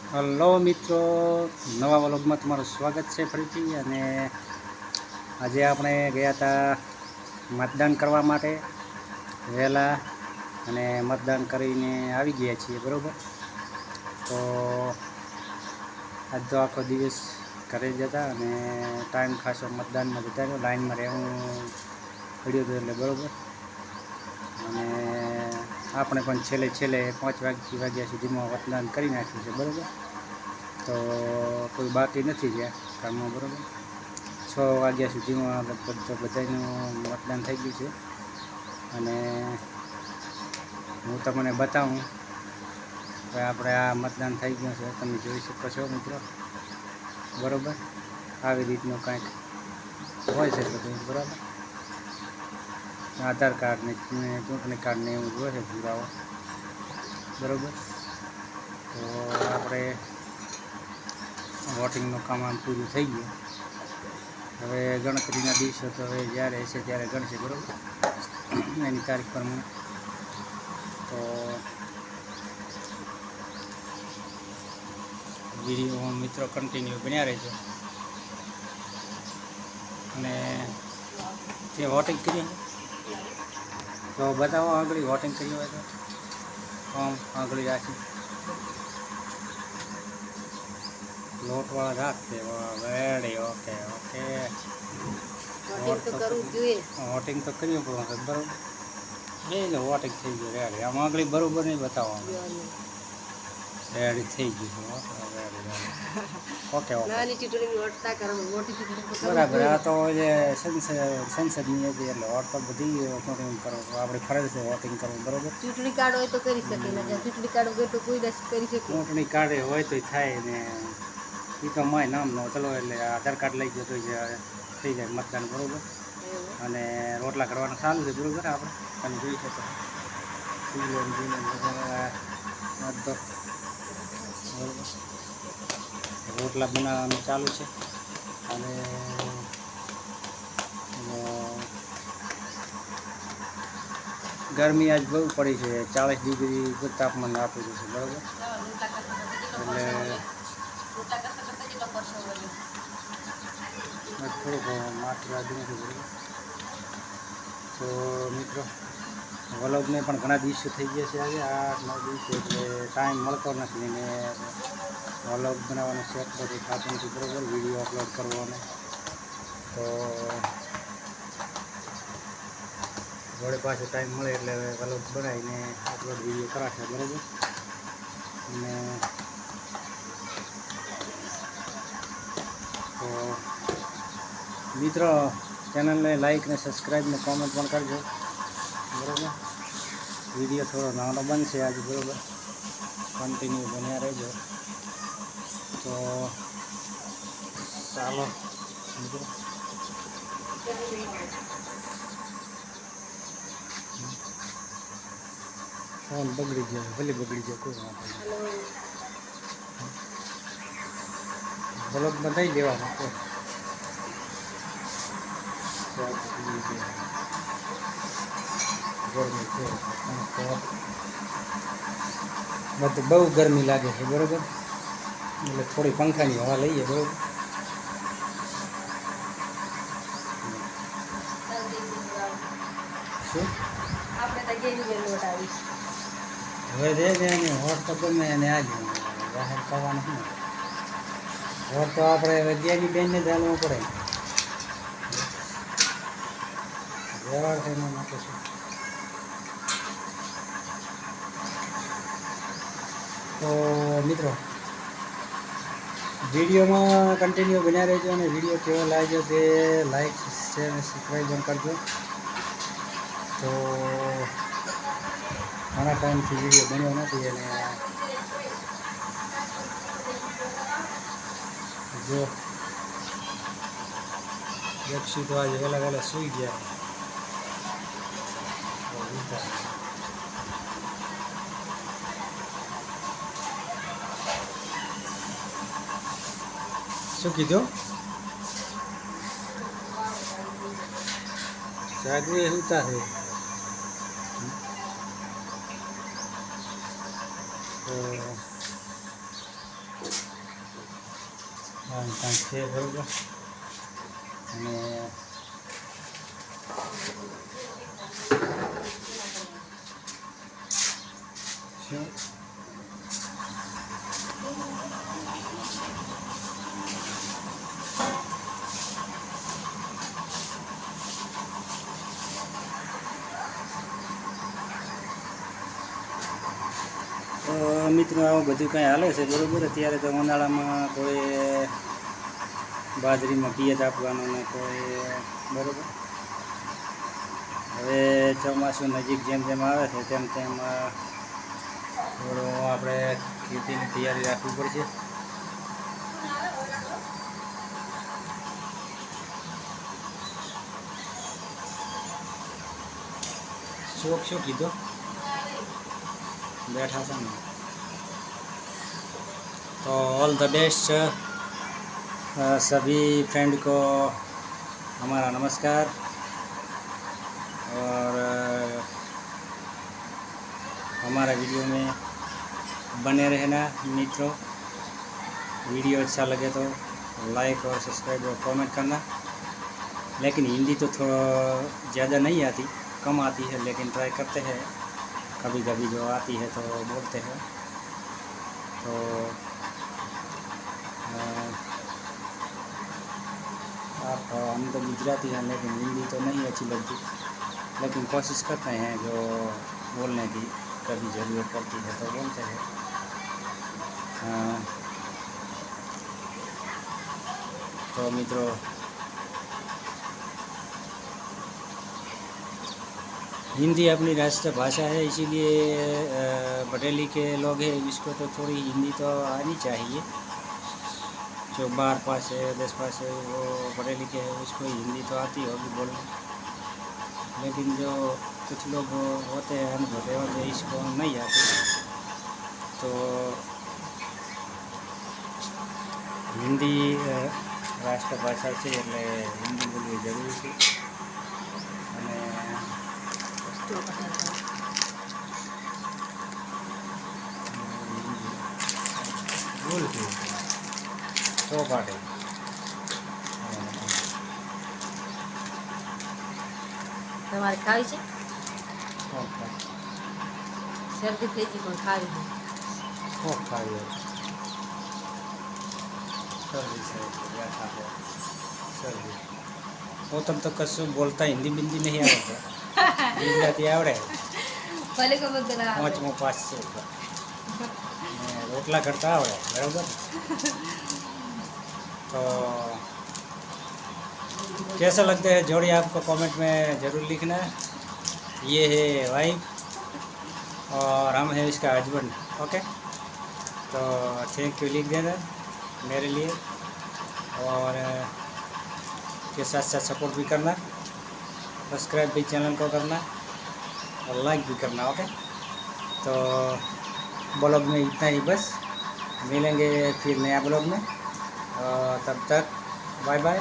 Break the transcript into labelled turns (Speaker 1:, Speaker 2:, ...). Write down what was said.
Speaker 1: Hello મિત્રો, નવા વ્લોગમાં તમારું સ્વાગત છે ફરીથી. અને આજે આપણે ગયા હતા મતદાન કરવા માટે વહેલા, અને મતદાન કરીને આવી ગયા છીએ, બરાબર. તો આજ તો આખો દિવસ ઘરે જ હતા અને ટાઈમ ખાસો મતદાનમાં જતા રહ્યો, લાઈનમાં રહેવું પડ્યું હતું એટલે, બરાબર. અને આપણે પણ છેલ્લે 5 વાગ્યા સુધીમાં મતદાન કરી નાખ્યું છે, બરાબર. તો કોઈ બાકી નથી રહ્યા કામમાં, બરાબર. 6 વાગ્યા સુધીમાં લગભગ તો બધાનું મતદાન થઈ ગયું છે. અને હું તમને બતાવું કે આપણે આ મતદાન થઈ ગયું છે, તમે જોઈ શકો છો મિત્રો, બરાબર. આવી રીતનું કંઈક હોય છે બધું, બરાબર. આધાર કાર્ડ ને ચૂંટણી કાર્ડ ને એવું જોઈએ છે પુરાવો, બરાબર. તો આપણે વોટિંગનું કામ આમ પૂરું થઈ ગયું. હવે ગણતરીના દિવસો તો હવે જ્યારે હશે ત્યારે ગણશે, બરાબર, એની તારીખ પ્રમાણે. તો વિડીયો મિત્રો કન્ટિન્યુ બન્યા રહેજો. અને તે વોટિંગ કર્યું તો બતાવો, આગળ વોટિંગ કર્યું હોય તો આગળ રાખી લોટવાળા રાખશે. Ready, okay okay. વોટિંગ તો કર્યું પણ બરાબર એ વોટિંગ થઈ ગયું રેડી. આમ આગળ બરાબર નહીં બતાવવાનું. રેડી થઈ ગયું. ઓકે ઓકે બરાબર. આ તો જે સંસદની હતી એટલે વોટ તો બધી ચૂંટણી કરો, આપણી ફરજ છે વોટિંગ કરવું, બરાબર.
Speaker 2: ચૂંટણી કાર્ડ હોય તો કરી શકે ને, ચૂંટણી કાર્ડ વગર તો કોઈ કરી શકે.
Speaker 1: ચૂંટણી કાર્ડ હોય તો થાય ને, એ તો માય નામ નો ચલો, એટલે આધાર કાર્ડ લઈ ગયો તો થઈ જાય મતદાન, બરાબર. અને રોટલા કરવાનું ચાલુ છે, બરાબર. આપણે તમે જોઈ શકો તો, રોટલા બનાવવાનું ચાલુ છે. અને ગરમી આજ બહુ પડી છે, 40 ડિગ્રી તાપમાન આપેલું છે, બરાબર. એટલે થોડુંક માથું લાગી નથી, બરાબર. તો મિત્રો, વ્લોગને પણ ઘણા દિવસો થઈ ગયા છે, આજે 8-9 દિવસો, એટલે ટાઈમ મળતો નથી. અને વ્લોગ બનાવવાનો શોખ બધું થતું નથી, બરાબર. વિડીયો અપલોડ કરવાનો તો જોડે પાછો ટાઈમ મળે એટલે વ્લોગ બનાવીને અપલોડ વિડીયો કરાશે, બરાબર. અને તો મિત્રો, ચેનલને લાઈક ને સબસ્ક્રાઈબ ને કોમેન્ટ પણ કરજો, બરાબર. વિડીયો થોડો નાનો બનશે આજે, બરાબર. કન્ટિન્યુ બન્યા રહેજો. તો ચાલો મિત્રો, ફોન બગડી ગયો, ભલે બગડી ગયો, કોઈ વાંધો નહીં. બ્લોગ બતાવી દેવાનો ગરમી છે, બધું બહુ ગરમી લાગે છે, બરાબર. એટલે થોડી પંખાની હવા લઈએ, બરાબર. શું હવે ને હોટ તો ગમે એને આજે જાહેર કરવાનું શું, હોટ તો આપણે ગેની બેનને જ હાલવું પડે. વ્યવહાર છે એના માટે શું. તો મિત્રો, વિડીયોમાં કન્ટિન્યુ બન્યા રહેજો. અને વિડીયો કેવો લાગ્યો તે લાઈક, શેર અને સબસ્ક્રાઈબ પણ કરજો. તો ઘણા ટાઈમથી વિડીયો બન્યો નથી, અને જો વ્યક્તિ તો આજે વહેલા સૂઈ ગયા. શું કીધું? જાગવી સુતા છે. તો ત્યાં છે બરાબર. અને શું તો મિત્રો આવું બધું કંઈ હાલે છે બરાબર. અત્યારે તો ઉનાળામાં કોઈ બાજરીમાં પિયત આપવાનું ને કોઈ બરાબર. હવે ચોમાસું નજીક જેમ જેમ આવે છે તેમ તેમ થોડું આપણે ખેતીની તૈયારી રાખવી પડશે. શોખ શું કીધો बैठा था ना. तो ऑल द बेस्ट सभी फ्रेंड को हमारा नमस्कार. और हमारा वीडियो में बने रहना मित्रों. वीडियो अच्छा लगे तो लाइक और सब्सक्राइब और कमेंट करना. लेकिन हिंदी तो थोड़ा ज़्यादा नहीं आती, कम आती है, लेकिन ट्राई करते हैं. कभी कभी जो आती है तो बोलते हैं. तो आप हम तो गुजराती हैं लेकिन हिंदी तो नहीं अच्छी लगती, लेकिन कोशिश करते हैं जो बोलने की कभी ज़रूरत पड़ती है तो बोलते हैं. तो मित्रों हिंदी अपनी राष्ट्र भाषा है, इसीलिए बरेली के लोग हैं इसको तो थोड़ी हिंदी तो आनी चाहिए. जो 12 पास है 10 पास है वो बरेली के है, उसको हिंदी तो आती होगी बोलने. लेकिन जो कुछ लोग होते हैं अनुभवे होते इसको नहीं आती. तो हिंदी राष्ट्रभाषा છે એટલે હિન્દી બોલવી જરૂરી છે. અને બોલતી ચોપાટે
Speaker 2: તમારે ખાવી છે? શરદી થઈ ગઈ પણ ખાવી છે.
Speaker 1: ખૂબ ખાવી શરદી છે બેઠા છે શરદી. ગૌતમ તો કશું બોલતા હિન્દી બિંદી નહીં આવડે, ગુજરાતી આવડે.
Speaker 2: ભલે ખબર તો ના આવડે.
Speaker 1: 5મો પાસ છે ને રોટલા કરતા આવડે બરાબર. तो कैसा लगता है जोड़ी आपको कमेंट में ज़रूर लिखना है. ये है वाइफ और हम हैं इसका हस्बैंड. ओके तो थैंक यू लिख देना मेरे लिए. और के साथ साथ सपोर्ट भी करना, सब्सक्राइब भी चैनल को करना और लाइक भी करना. ओके तो ब्लॉग में इतना ही बस. मिलेंगे फिर नया ब्लॉग में. तब तक बाय बाय.